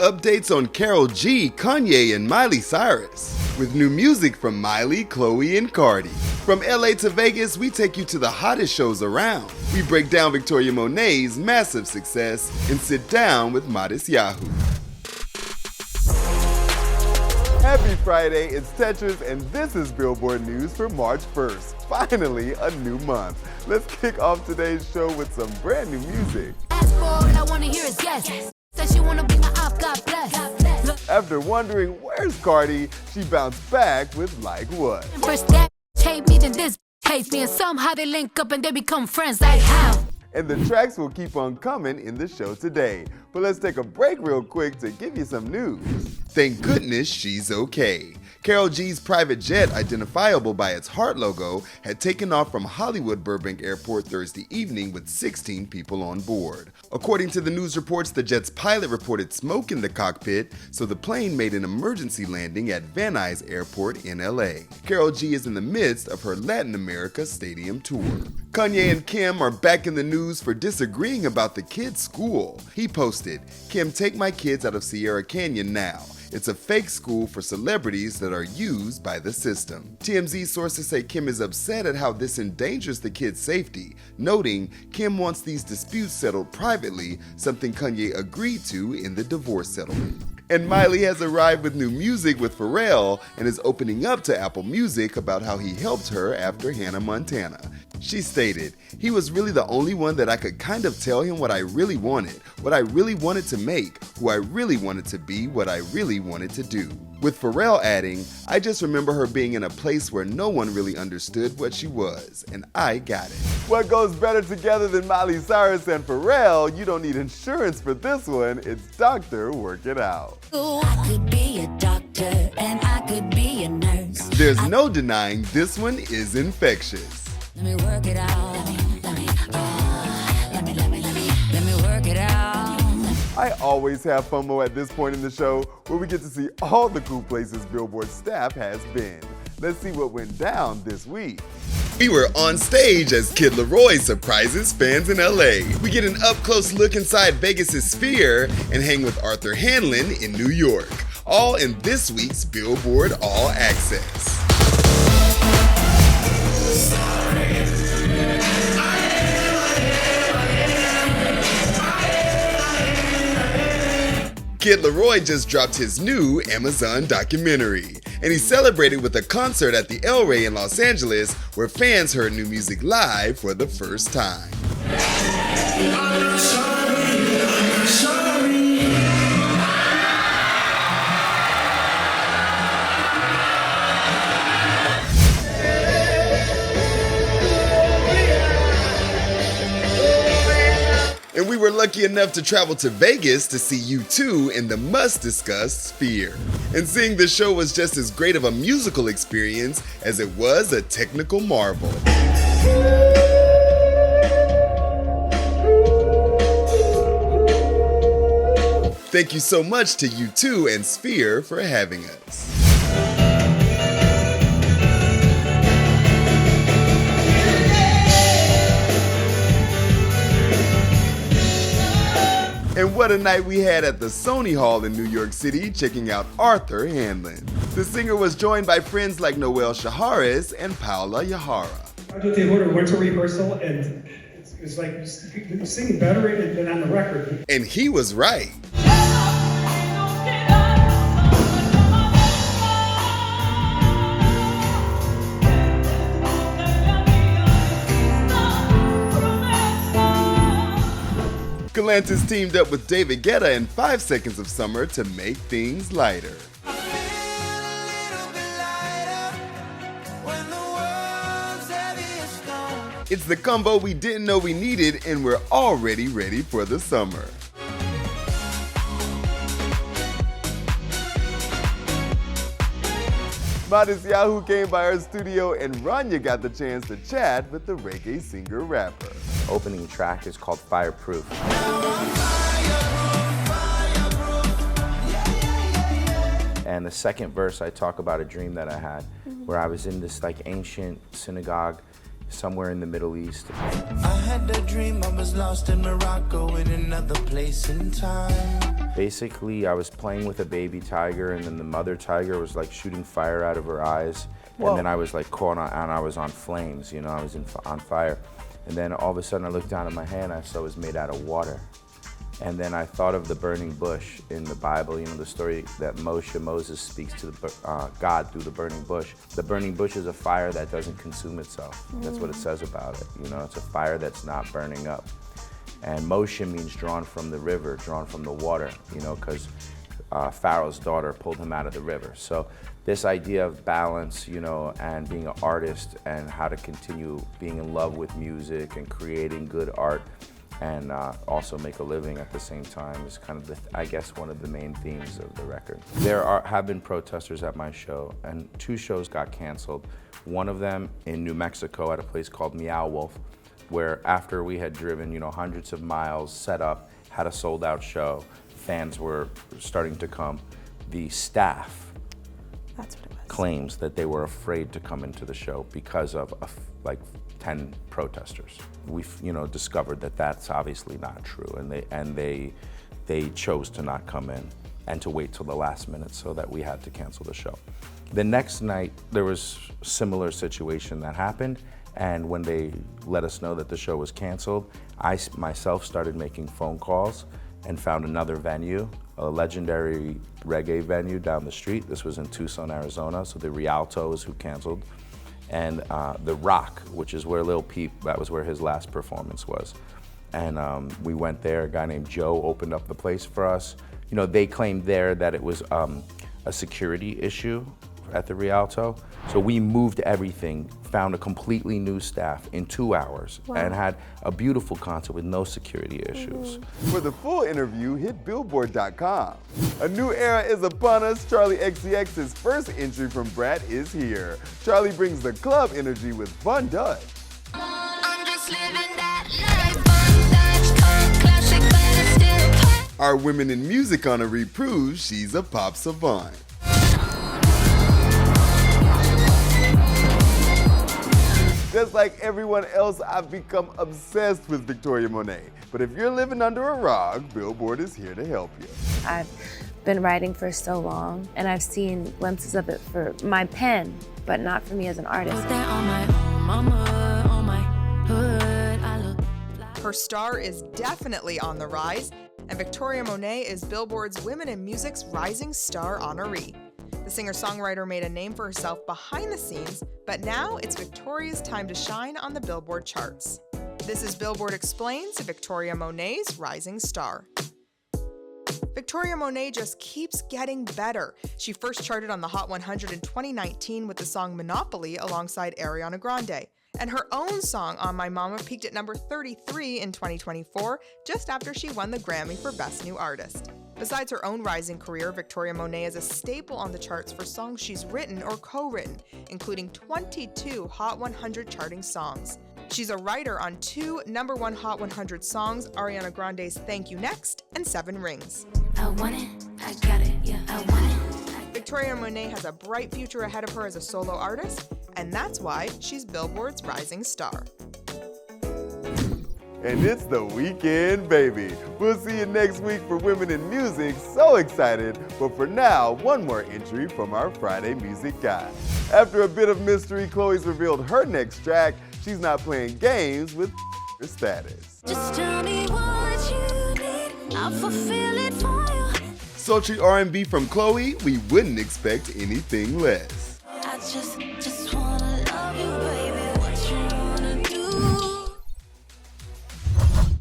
updates on Karol G, Kanye, and Miley Cyrus. With new music from Miley, Chlöe, and Cardi. From LA to Vegas, we take you to the hottest shows around. We break down Victoria Monét's massive success and sit down with Matisyahu. Happy Friday, it's Tetris, and this is Billboard News for March 1st. Finally, a new month. Let's kick off today's show with some brand new music. After wondering where's Cardi, she bounced back with Like What. First that hate me, then this hates me, and somehow they link up and they become friends. Like how? And the tracks will keep on coming in the show today. But let's take a break real quick to give you some news. Thank goodness she's okay. Karol G's private jet, identifiable by its heart logo, had taken off from Hollywood Burbank Airport Thursday evening with 16 people on board. According to the news reports, the jet's pilot reported smoke in the cockpit, so the plane made an emergency landing at Van Nuys Airport in LA. Karol G is in the midst of her Latin America stadium tour. Kanye and Kim are back in the news for disagreeing about the kids' school. He posted, "Kim, take my kids out of Sierra Canyon now. It's a fake school for celebrities that are used by the system." TMZ sources say Kim is upset at how this endangers the kids' safety, noting Kim wants these disputes settled privately, something Kanye agreed to in the divorce settlement. And Miley has arrived with new music with Pharrell and is opening up to Apple Music about how he helped her after Hannah Montana. She stated, "He was really the only one that I could kind of tell him what I really wanted to make, who I really wanted to be, what I really wanted to do." With Pharrell adding, "I just remember her being in a place where no one really understood what she was, and I got it." What goes better together than Miley Cyrus and Pharrell? You don't need insurance for this one. It's Doctor Work It Out. I could be a doctor and I could be a nurse. There's no denying this one is infectious. Let me work it out. Let me work it out. I always have FOMO at this point in the show where we get to see all the cool places Billboard staff has been. Let's see what went down this week. We were on stage as Kid LAROI surprises fans in LA. We get an up-close look inside Vegas' Sphere and hang with Arthur Hanlon in New York. All in this week's Billboard All Access. Kid LAROI just dropped his new Amazon documentary, and he celebrated with a concert at the LAROI in Los Angeles where fans heard new music live for the first time. And we were lucky enough to travel to Vegas to see U2 in the must-discuss Sphere. And seeing the show was just as great of a musical experience as it was a technical marvel. Thank you so much to U2 and Sphere for having us. And what a night we had at the Sony Hall in New York City checking out Arthur Hanlon. The singer was joined by friends like Noel Shaharis and Paula Yahara. I went to rehearsal and it's like you're singing better than on the record. And he was right. Galantis teamed up with David Guetta and 5 Seconds of Summer to make things lighter. It's the combo we didn't know we needed, and we're already ready for the summer. Matisyahu came by our studio and Rania got the chance to chat with the reggae singer-rapper. Opening track is called Fireproof. And the second verse, I talk about a dream that I had where I was in this like ancient synagogue somewhere in the Middle East. I had a dream I was lost in Morocco in another place in time. Basically, I was playing with a baby tiger, and then the mother tiger was like shooting fire out of her eyes. Whoa. And then I was like caught on, and I was on flames, you know, I was on fire. And then all of a sudden I looked down at my hand, I saw it was made out of water. And then I thought of the burning bush in the Bible, you know, the story that Moses speaks to God through the burning bush. The burning bush is a fire that doesn't consume itself. That's what it says about it. You know, it's a fire that's not burning up. And Moshe means drawn from the river, drawn from the water, you know, because Pharaoh's daughter pulled him out of the river. So this idea of balance, you know, and being an artist and how to continue being in love with music and creating good art and also make a living at the same time is kind of, I guess, one of the main themes of the record. There have been protesters at my show, and 2 shows got canceled. One of them in New Mexico at a place called Meow Wolf, where after we had driven, you know, hundreds of miles, set up, had a sold-out show, fans were starting to come. The staff claims that they were afraid to come into the show because of like 10 protesters. We've, you know, discovered that that's obviously not true, and they chose to not come in and to wait till the last minute, so that we had to cancel the show. The next night there was a similar situation that happened, and when they let us know that the show was canceled, I myself started making phone calls and found another venue, a legendary reggae venue down the street. This was in Tucson, Arizona, so the Rialtos who canceled. And The Rock, which is where Lil Peep, that was where his last performance was. And we went there, a guy named Joe opened up the place for us. You know, they claimed there that it was a security issue at the Rialto. So we moved everything, found a completely new staff in 2 hours, and had a beautiful concert with no security issues. For the full interview, hit Billboard.com. A new era is upon us. Charli XCX's first entry from Brat is here. Charli brings the club energy with Fun Dutch. Our Women in Music honoree proves she's a pop savant. Just like everyone else, I've become obsessed with Victoria Monét. But if you're living under a rock, Billboard is here to help you. I've been writing for so long, and I've seen glimpses of it for my pen, but not for me as an artist. Her star is definitely on the rise, and Victoria Monét is Billboard's Women in Music's Rising Star honoree. The singer-songwriter made a name for herself behind the scenes, but now it's Victoria's time to shine on the Billboard charts. This is Billboard Explains Victoria Monét's Rising Star. Victoria Monét just keeps getting better. She first charted on the Hot 100 in 2019 with the song Monopoly alongside Ariana Grande. And her own song, On My Mama, peaked at number 33 in 2024, just after she won the Grammy for Best New Artist. Besides her own rising career, Victoria Monét is a staple on the charts for songs she's written or co-written, including 22 Hot 100 charting songs. She's a writer on 2 #1 Hot 100 songs, Ariana Grande's Thank You Next and 7 Rings. I want it, I got it, yeah, I want it. Victoria Monét has a bright future ahead of her as a solo artist, and that's why she's Billboard's rising star. And it's the weekend, baby. We'll see you next week for Women in Music. So excited. But for now, one more entry from our Friday music guide. After a bit of mystery, Chlöe's revealed her next track. She's not playing games with her status. Just tell me what you need, I'll fulfill it for you. Sultry R&B from Chlöe, we wouldn't expect anything less. I just